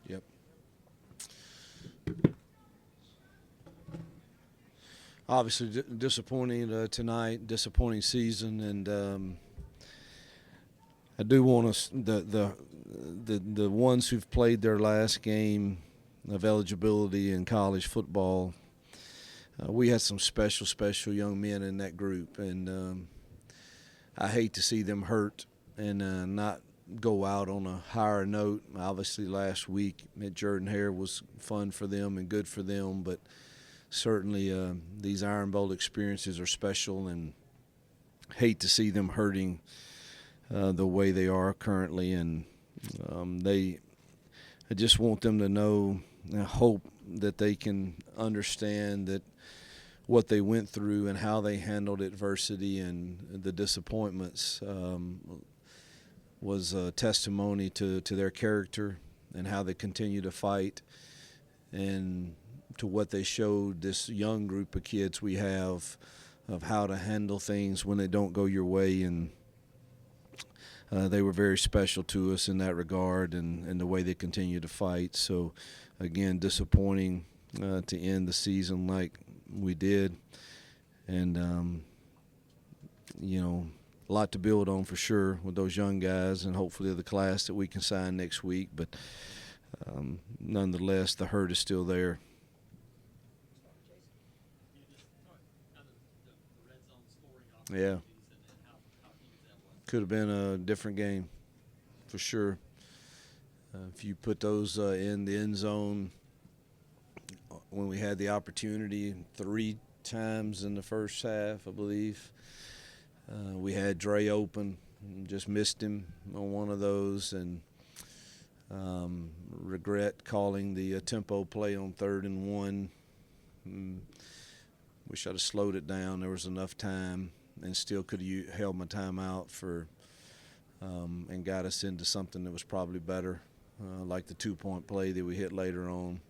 Yep. Obviously disappointing tonight, disappointing season, and I do want us the ones who've played their last game of eligibility in college football. We had some special young men in that group, and I hate to see them hurt and not go out on a higher note. Obviously, last week at Jordan-Hare was fun for them and good for them, but certainly these Iron Bowl experiences are special, and hate to see them hurting the way they are currently. And I just want them to know and hope that they can understand that what they went through and how they handled adversity and the disappointments was a testimony to their character and how they continue to fight, and to what they showed this young group of kids we have of how to handle things when they don't go your way. And they were very special to us in that regard, and the way they continue to fight. So, again, disappointing to end the season like we did. And, a lot to build on for sure with those young guys, and hopefully the class that we can sign next week. But nonetheless, the hurt is still there. Yeah. Could have been a different game for sure. If you put those in the end zone when we had the opportunity 3 times in the first half, I believe. We had Dre open, just missed him on one of those, and regret calling the tempo play on 3rd and 1. Wish I'd have slowed it down. There was enough time, and still could have held my timeout and got us into something that was probably better, like the 2-point play that we hit later on.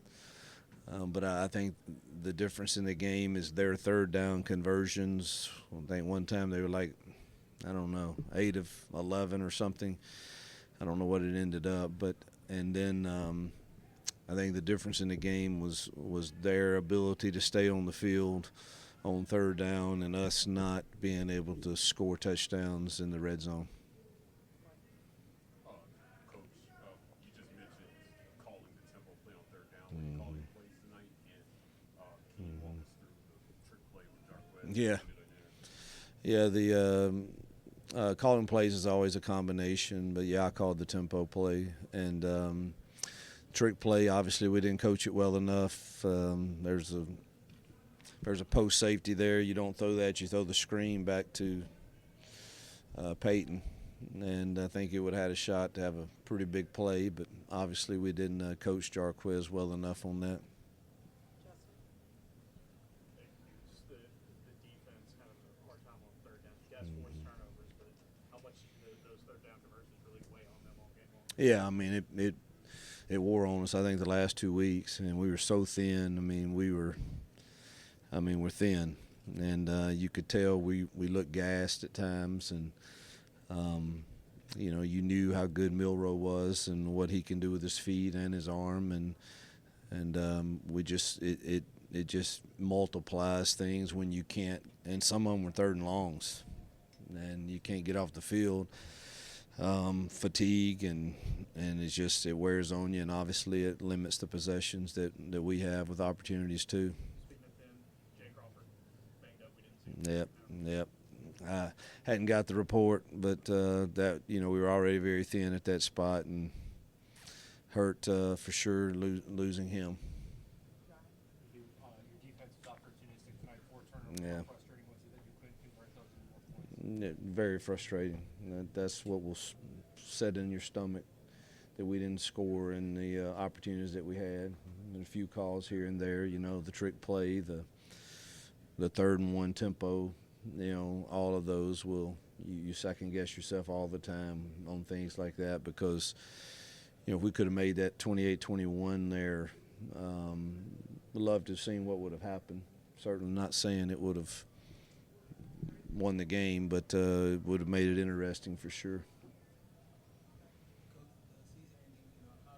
But I think the difference in the game is their 3rd down conversions. I think one time they were like, 8 of 11 or something. I don't know what it ended up, and then I think the difference in the game was their ability to stay on the field on 3rd down, and us not being able to score touchdowns in the red zone. Coach, you just mentioned calling the tempo play on 3rd down. When you calling plays tonight, and can you walk us through the trick play with Jarquez? Yeah. The calling plays is always a combination, but I called the tempo play. And trick play, obviously we didn't coach it well enough. There's a post safety there. You don't throw that, you throw the screen back to Peyton. And I think it would have had a shot to have a pretty big play, but obviously we didn't coach Jarquez well enough on that. The defense kind of a hard time on 3rd down. You guys force turnovers, but how much do those 3rd down conversions really weigh on them all game long? Yeah, I mean it wore on us. I think the last 2 weeks, and we were so thin. We're thin, and you could tell we looked gassed at times, and you knew how good Milroe was and what he can do with his feet and his arm, and we just it just multiplies things when you can't. And some of them were 3rd and longs, and you can't get off the field. Fatigue and it wears on you, and obviously it limits the possessions that we have with opportunities too. Speaking of them, Jay Crawford banged up. We didn't see him. Yep. I hadn't got the report, but that we were already very thin at that spot, and hurt for sure losing him. Your defense was opportunistic tonight. 4 turnovers. Yeah. How frustrating was it that you couldn't convert those into more points? Very frustrating. That's what will set in your stomach, that we didn't score in the opportunities that we had. And a few calls here and there, the trick play, the 3rd and 1 tempo, all of those you second guess yourself all the time on things like that, because if we could have made that 28-21 there, we'd love to have seen what would have happened. Certainly not saying it would have won the game, but would have made it interesting for sure. Coach, the season ending, how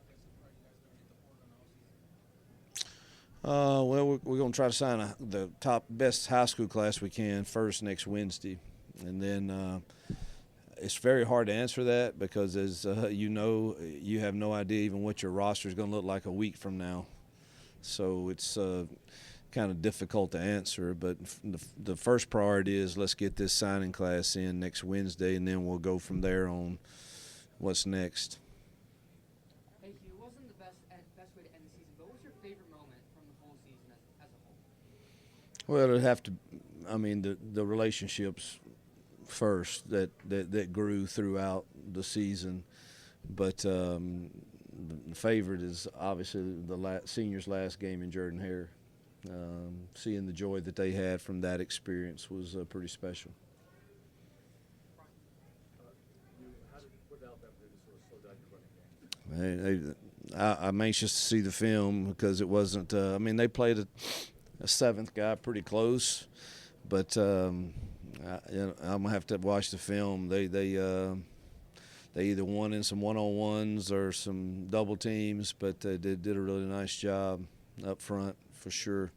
Well, we're going to try to sign the top best high school class we can first next Wednesday, and then it's very hard to answer that because, as you know, you have no idea even what your roster is going to look like a week from now. So it's kind of difficult to answer. But the first priority is let's get this signing class in next Wednesday, and then we'll go from there on what's next. Hey, Hugh, it wasn't the best way to end the season, but what was your favorite moment from the whole season as a whole? Well, it'd have to, I mean, the relationships first that grew throughout the season, but the favorite is obviously the seniors' last game in Jordan-Hare. Seeing the joy that they had from that experience was pretty special. I'm anxious to see the film because it wasn't. I mean, they played a seventh guy pretty close, but I'm gonna have to watch the film. They either won in some one-on-ones or some double teams, but they did a really nice job up front for sure.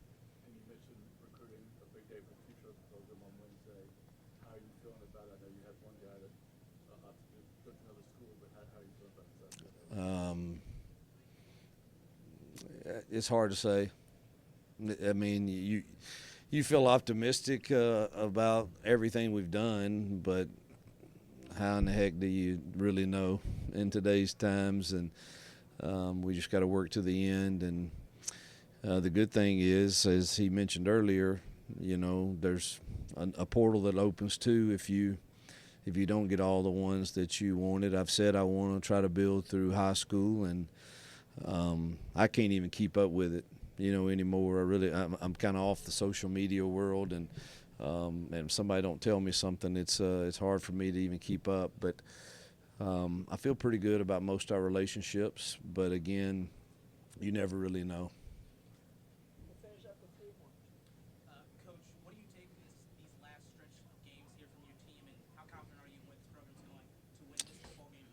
And you mentioned recruiting, a big day for the future of the program on Wednesday. How are you feeling about it? I know you had one guy that opted to go to another school, but how are you feeling about that? It's hard to say. I mean, you feel optimistic about everything we've done, but how in the heck do you really know in today's times? And we just got to work to the end. And the good thing is, as he mentioned earlier, you know, there's a portal that opens too if you don't get all the ones that you wanted. I've said I want to try to build through high school, and I can't even keep up with it, you know, anymore. I'm kind of off the social media world, and if somebody don't tell me something, it's hard for me to even keep up. But I feel pretty good about most of our relationships. But again, you never really know. Coach, what do you take from these last stretch of games here from your team, and how confident are you in what this program's going to win this football game?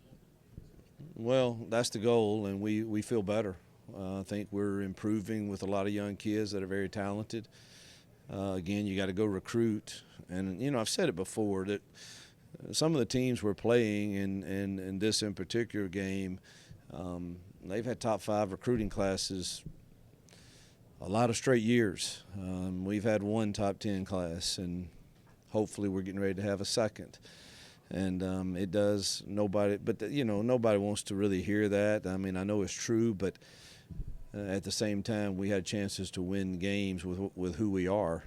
Well, that's the goal, and we feel better. I think we're improving with a lot of young kids that are very talented. Again, you got to go recruit, and you know I've said it before that some of the teams we're playing in this in particular game, they've had top 5 recruiting classes a lot of straight years. We've had one top 10 class, and hopefully we're getting ready to have a second. And it does nobody, but you know nobody wants to really hear that. I mean, I know it's true, but at the same time, we had chances to win games with who we are,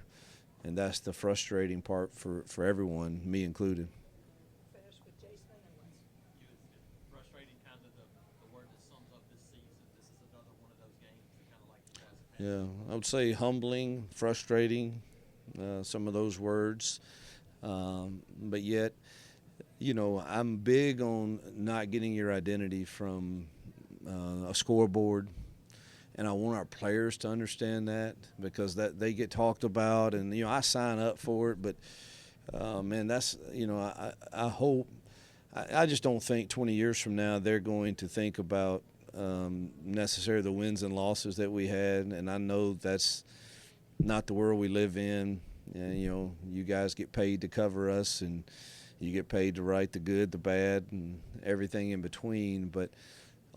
and that's the frustrating part for everyone, me included. Finish with Jason and Wes. It's frustrating, kind of the word that sums up this season. This is another one of those games that kind of like you guys have had. Yeah, I would say humbling, frustrating, some of those words, but yet, you know, I'm big on not getting your identity from a scoreboard. And I want our players to understand that because that they get talked about, and you know I sign up for it. But man, that's you know I hope I just don't think 20 years from now they're going to think about necessarily the wins and losses that we had. And I know that's not the world we live in. And, you know, you guys get paid to cover us, and you get paid to write the good, the bad, and everything in between. But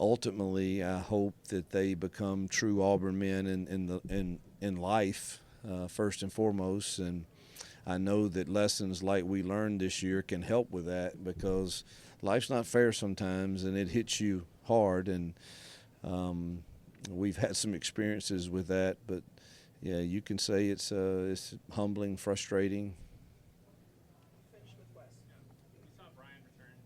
ultimately, I hope that they become true Auburn men in life, first and foremost. And I know that lessons like we learned this year can help with that because life's not fair sometimes, and it hits you hard. And we've had some experiences with that. But, yeah, you can say it's humbling, frustrating. Finish with Wes. We saw Brian return,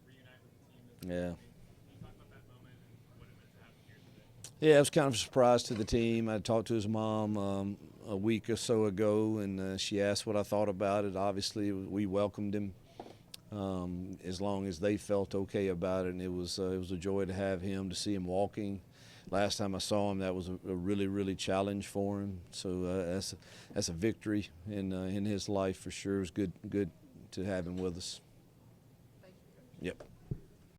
reunite with the team. Yeah. Can you talk about that moment and what it meant to have him here today? Yeah, it was kind of a surprise to the team. I talked to his mom a week or so ago, and she asked what I thought about it. Obviously, we welcomed him as long as they felt okay about it, and it was a joy to have him, to see him walking. Last time I saw him, that was a really, really challenge for him. So that's a victory in his life for sure. It was good to have him with us. Thank you. Yep.